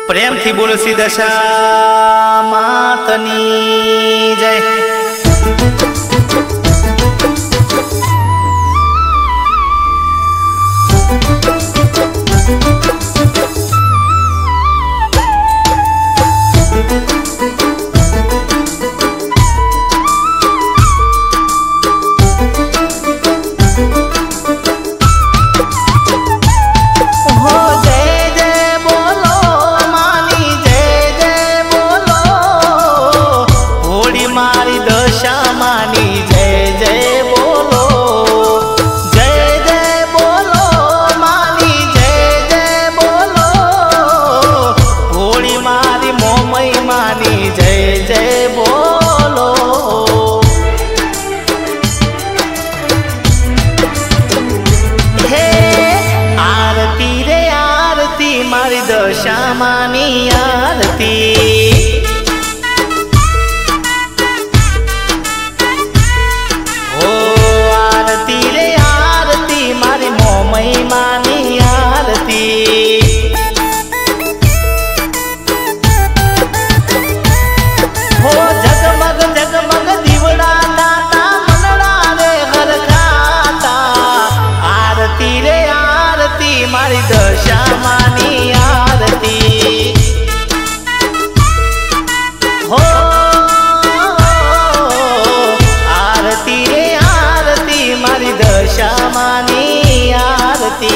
प्रेम थी बोलो सी दशा मातनी जय। दशा मानी आरती ओ आरती रे आरती मारी मोमई मानी आरती हो जगमग जगमग दीवड़ा दाता मनड़ा रे घर खाता आरती रे आरती मारी दशा मानी हो आरती रे आरती मारी दशा मानी आरती।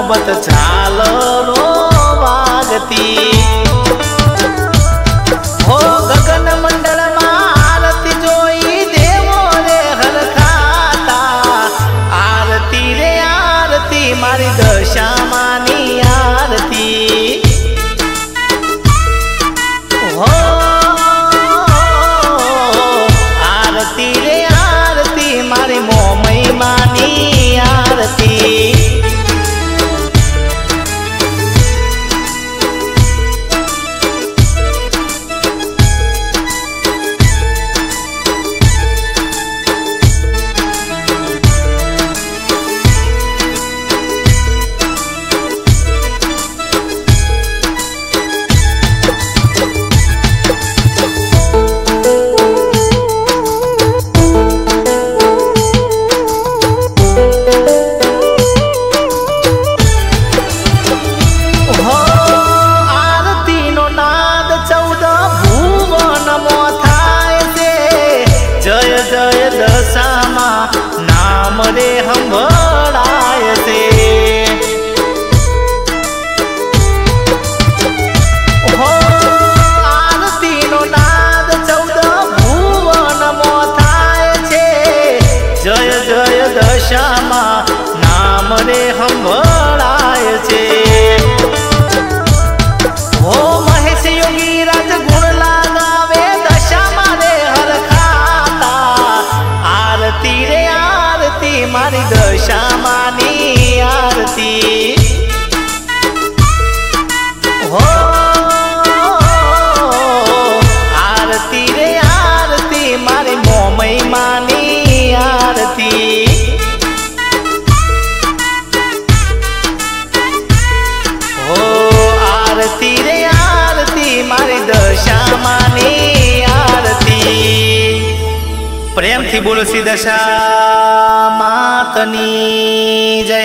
मोहब्बत झालो रो वागती हो गगन मंडल में आरती जोई देवो रे हरखाता आरती रे आरती मारी दशा मानी आरती हो आरती रे आरती मारी मोमई मानी आरती नाम रे हम बड़ाए से हो आरती नो नाद 14 भुवन मोथाए छे जय जय दशामा नाम रे हम बड़ाए छे हो महेश योगी राज गुण लगावे दशामा रे हरखाता आरती रे आरती मारी दशा मानी आरती हो आरती रे आरती मारी मोमई मानी आरती हो आरती रे आरती मारी दशा मानी आरती प्रेम थी बोलो सी दशा मातनी जय।